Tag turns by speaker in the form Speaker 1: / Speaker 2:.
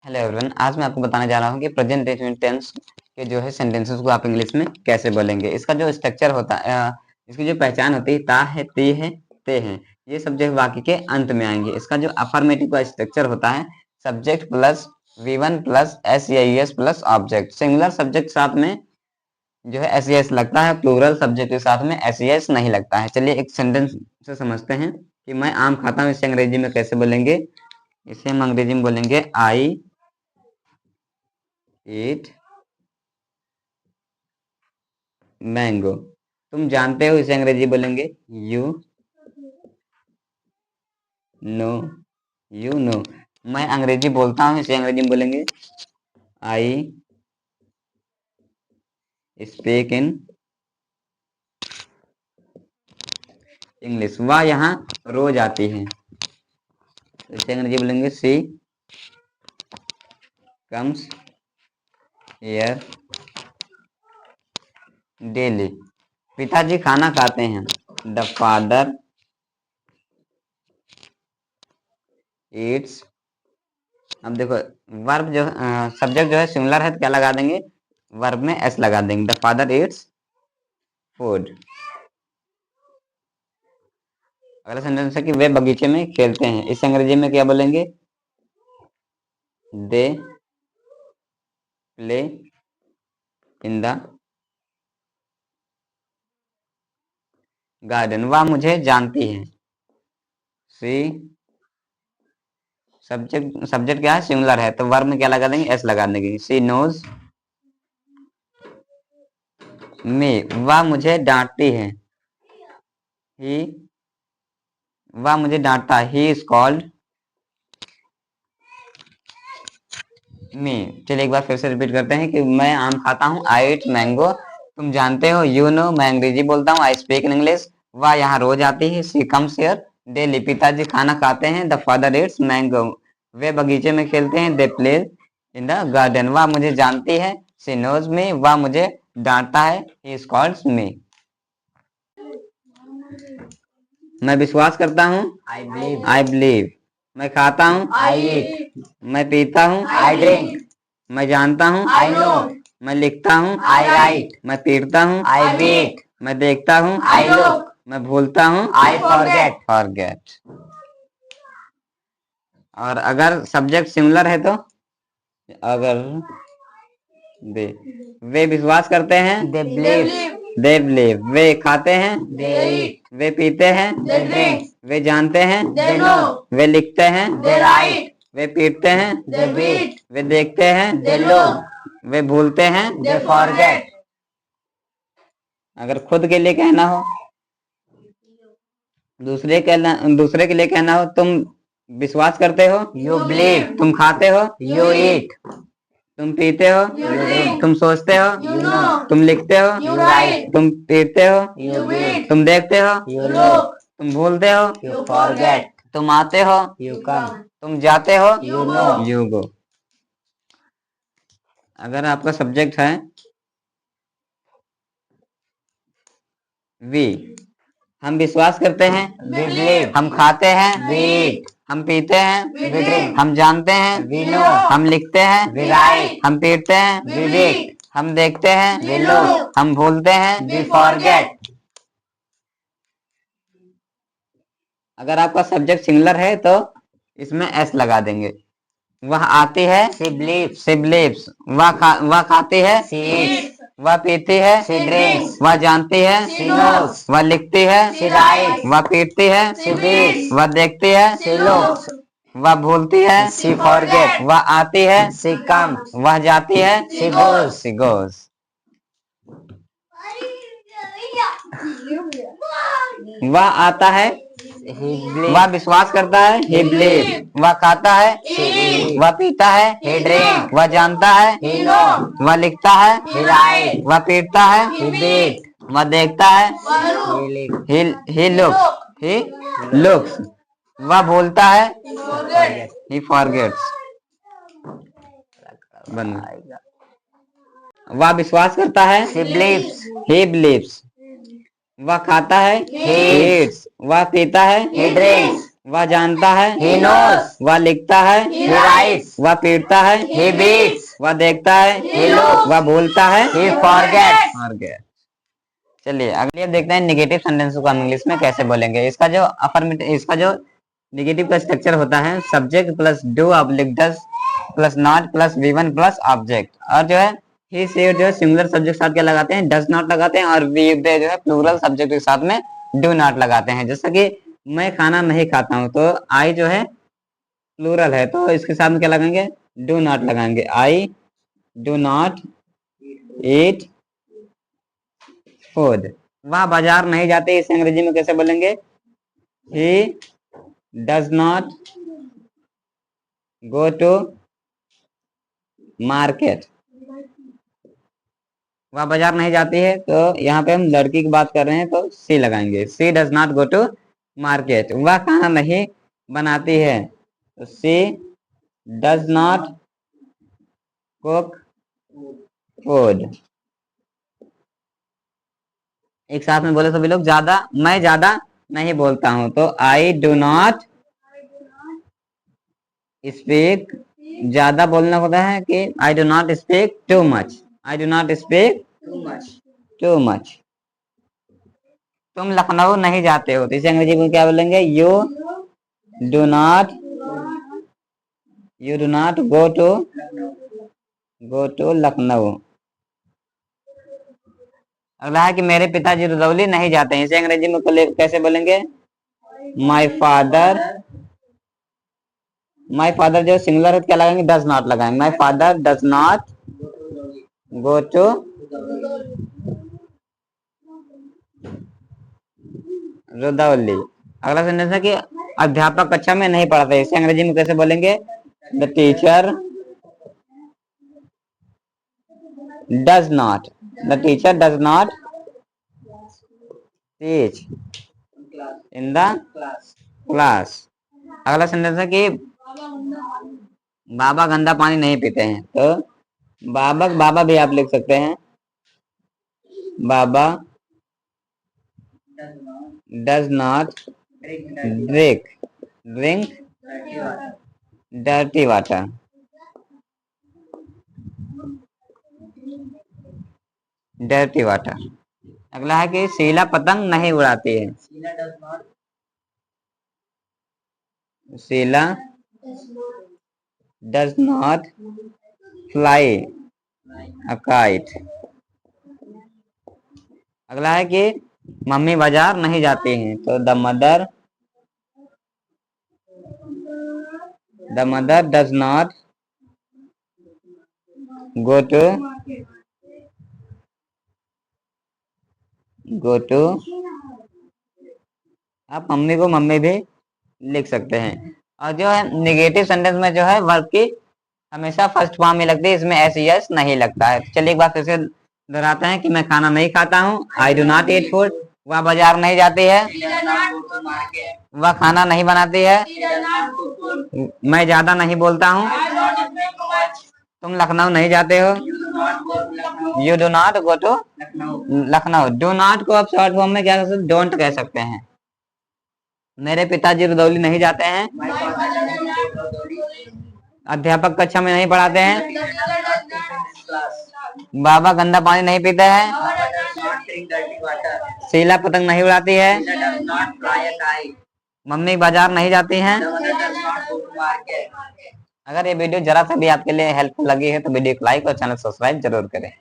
Speaker 1: Hello everyone, आज मैं आपको बताने जा रहा हूँ कि प्रेजेंट टेंस के जो है सेंटेंसेस को आप इंग्लिश में कैसे बोलेंगे। इसका जो स्ट्रक्चर होता है, इसकी जो पहचान होती है, ता है, ती है, ते है, ये सब जो है वाक्य के अंत में आएंगे। इसका जो अफर्मेटिव का स्ट्रक्चर होता है, subject plus V1 plus SES plus object. Singular subject साथ में जो है SES लगता है, प्लूरल सब्जेक्ट के साथ में SES नहीं लगता है। चलिए एक सेंटेंस से समझते हैं कि मैं आम खाता हूँ, इसे अंग्रेजी में कैसे बोलेंगे। इसे हम अंग्रेजी में बोलेंगे आई ईट मैंगो। तुम जानते हो, इसे अंग्रेजी बोलेंगे यू नो। मैं अंग्रेजी बोलता हूँ, इसे अंग्रेजी में बोलेंगे आई स्पीक इन इंग्लिश। वह यहाँ रोज आती है, इसे अंग्रेजी बोलेंगे सी कम्स हियर डेली। पिताजी खाना खाते हैं, द फादर ईट्स। अब देखो, वर्ब जो सब्जेक्ट जो है सिंगुलर है तो क्या लगा देंगे, वर्ब में एस लगा देंगे, द फादर ईट्स फूड। अगला सेंटेंस है कि वे बगीचे में खेलते हैं, इस अंग्रेजी में क्या बोलेंगे, they play in the garden. वह मुझे जानती है, सी सब्जेक्ट क्या है, सिंगुलर है तो वर्ब में क्या लगा देंगे, एस लगा देंगे, सी नोज मी। वह मुझे डांटती है, ही वह मुझे डांटता है, ही इज कॉल्ड मी। चलिए एक बार फिर से रिपीट करते हैं कि मैं आम खाता हूँ, आई ईट मैंगो। तुम जानते हो, यू नो, मैं अंग्रेजी बोलता हूँ, आई स्पीक इन इंग्लिश। वह यहाँ रोज आती है, सी कम्स हियर डेली। पिताजी खाना खाते हैं, द फादर ईट्स मैंगो। वे बगीचे में खेलते हैं, they play in the garden. वह मुझे जानती है, सी नोज मी। वह मुझे डांटता है, ही इज कॉल्ड मी। मैं विश्वास करता हूँ, आई बिलीव। मैं खाता हूँ,
Speaker 2: I eat.
Speaker 1: मैं पीता हूँ,
Speaker 2: I drink.
Speaker 1: मैं जानता हूँ,
Speaker 2: I know.
Speaker 1: मैं लिखता हूँ,
Speaker 2: I write.
Speaker 1: मैं पीटता हूँ,
Speaker 2: I beat.
Speaker 1: मैं देखता हूँ,
Speaker 2: I look.
Speaker 1: मैं भूलता हूँ,
Speaker 2: I forget.
Speaker 1: और अगर सब्जेक्ट सिमिलर है तो अगर वे विश्वास करते हैं,
Speaker 2: They believe.
Speaker 1: They believe. वे खाते हैं,
Speaker 2: They eat.
Speaker 1: वे पीते हैं,
Speaker 2: They drink.
Speaker 1: वे जानते हैं,
Speaker 2: They know.
Speaker 1: वे लिखते हैं,
Speaker 2: They write.
Speaker 1: वे पीटते हैं,
Speaker 2: They beat.
Speaker 1: वे देखते हैं,
Speaker 2: They look.
Speaker 1: वे भूलते हैं।
Speaker 2: They forget.
Speaker 1: अगर खुद के लिए कहना हो, दूसरे के लिए कहना हो, तुम विश्वास करते हो,
Speaker 2: You believe.
Speaker 1: तुम खाते हो,
Speaker 2: You eat.
Speaker 1: तुम पीते हो,
Speaker 2: You drink.
Speaker 1: तुम सोचते हो,
Speaker 2: You know.
Speaker 1: तुम लिखते हो,
Speaker 2: You write.
Speaker 1: तुम पीटते हो,
Speaker 2: You beat.
Speaker 1: तुम देखते हो,
Speaker 2: You look.
Speaker 1: तुम भूलते हो,
Speaker 2: You forget.
Speaker 1: तुम आते हो,
Speaker 2: You come.
Speaker 1: तुम जाते हो,
Speaker 2: You go.
Speaker 1: you go। अगर आपका सब्जेक्ट है वी, हम विश्वास करते हैं,
Speaker 2: We believe.
Speaker 1: हम खाते हैं,
Speaker 2: We eat.
Speaker 1: हम पीते हैं,
Speaker 2: We drink.
Speaker 1: हम जानते हैं,
Speaker 2: We know.
Speaker 1: हम लिखते हैं,
Speaker 2: We write.
Speaker 1: हम पीटते हैं,
Speaker 2: We beat.
Speaker 1: हम देखते हैं,
Speaker 2: We look.
Speaker 1: हम भूलते हैं,
Speaker 2: We forget.
Speaker 1: अगर आपका सब्जेक्ट सिंगुलर है तो इसमें एस लगा देंगे। वह आती है,
Speaker 2: She believes.
Speaker 1: C beliefs. वह खाती है,
Speaker 2: She eats.
Speaker 1: वह पीती है,
Speaker 2: She drinks.
Speaker 1: वह जानती है,
Speaker 2: She knows.
Speaker 1: वह लिखती है,
Speaker 2: She writes.
Speaker 1: वह पीटती है,
Speaker 2: She beats.
Speaker 1: वह देखती है,
Speaker 2: She looks.
Speaker 1: वह भूलती है,
Speaker 2: She forgets.
Speaker 1: वह आती है,
Speaker 2: She comes.
Speaker 1: वह जाती है,
Speaker 2: She goes.
Speaker 1: she goes। वह आता है,
Speaker 2: He believes.
Speaker 1: वह विश्वास करता है, he believes। वह खाता है,
Speaker 2: He eats.
Speaker 1: वह पीता है,
Speaker 2: He drinks.
Speaker 1: वह जानता है,
Speaker 2: He knows.
Speaker 1: वह लिखता है,
Speaker 2: He writes.
Speaker 1: वह पीटता है,
Speaker 2: He beats.
Speaker 1: वह देखता है,
Speaker 2: He lives.
Speaker 1: he looks। वह भूलता है, he forgets। वह विश्वास करता है,
Speaker 2: She believes.
Speaker 1: he believes। वह खाता है,
Speaker 2: He
Speaker 1: eats। वह पीता है,
Speaker 2: He drinks।
Speaker 1: वह जानता है,
Speaker 2: He knows.
Speaker 1: वह लिखता है,
Speaker 2: He writes.
Speaker 1: वह पीटता है,
Speaker 2: He beats.
Speaker 1: वह देखता है,
Speaker 2: He looks.
Speaker 1: वह भूलता है,
Speaker 2: He forgets.
Speaker 1: forgets। चलिए अगली अब देखते हैं निगेटिव सेंटेंस को हम इंग्लिश में कैसे बोलेंगे। इसका जो निगेटिव का स्ट्रक्चर होता है subject plus do oblique does plus not plus V1 plus object, और जो है ही से जो है सिंगुलर सब्जेक्ट साथ क्या लगाते हैं, डज नॉट लगाते हैं, और वी दे जो है प्लूरल सब्जेक्ट के साथ में डू नॉट लगाते हैं। जैसा कि मैं खाना नहीं खाता हूं तो आई जो है प्लूरल है तो इसके साथ में क्या लगाएंगे, डू नॉट लगाएंगे। I do not eat food. वह बाजार नहीं जाते, इसे अंग्रेजी में कैसे बोलेंगे, he does not go to market. वह बाजार नहीं जाती है तो यहाँ पे हम लड़की की बात कर रहे हैं तो सी लगाएंगे, she does not go to market. वह खाना नहीं बनाती है तो she does not cook food. एक साथ में बोले सभी लोग, मैं ज्यादा नहीं बोलता हूं तो आई डू नॉट स्पीक। ज्यादा बोलना होता है कि आई do not speak too much, I do not speak too much. तुम लखनऊ नहीं जाते हो तो इसे अंग्रेजी में क्या बोलेंगे, you do not go to Lucknow. अगला है कि मेरे पिताजी रुदौली नहीं जाते हैं, इसे अंग्रेजी में कैसे बोलेंगे, माई फादर जो सिंगुलर है क्या लगाएंगे, डज नॉट लगाएंगे, my father does not go to Rudauli. अगला सेंटेंस है कि अध्यापक कक्षा में नहीं पढ़ाते, इसे अंग्रेजी में कैसे बोलेंगे, the teacher does not teach in the class. अगला सेंटेंस है कि बाबा गंदा पानी नहीं पीते हैं तो बाबा भी आप लिख सकते हैं, बाबा does not drink dirty water. अगला है कि शीला पतंग नहीं उड़ाती है, Sheela does not fly a kite. अगला है कि मम्मी बाजार नहीं जाती हैं तो the mother does not go to. आप मम्मी को मम्मी भी लिख सकते हैं। और जो है निगेटिव सेंटेंस में जो है वर्ब की हमेशा फर्स्ट फॉर्म में लगती है, इसमें एस यस नहीं लगता है। चलिए एक बार फिर से दोहराते हैं कि मैं खाना नहीं खाता हूँ, आई डू नॉट ईट फूड। वह बाजार नहीं जाती है, वह खाना नहीं बनाती है, मैं ज्यादा नहीं बोलता हूँ, तुम लखनऊ नहीं जाते हो, you do not go to Lucknow. Do not को आप शॉर्ट फॉर्म में क्या कह सकते, डोंट कह सकते हैं। मेरे पिताजी रुदौली नहीं जाते हैं, अध्यापक कक्षा में नहीं पढ़ाते हैं, बाबा गंदा पानी नहीं पीते हैं, शीला पतंग नहीं उड़ाती है, मम्मी बाजार नहीं जाती हैं। अगर ये वीडियो जरा सा भी आपके लिए हेल्पफुल लगी है तो वीडियो को लाइक और चैनल सब्सक्राइब जरूर करें।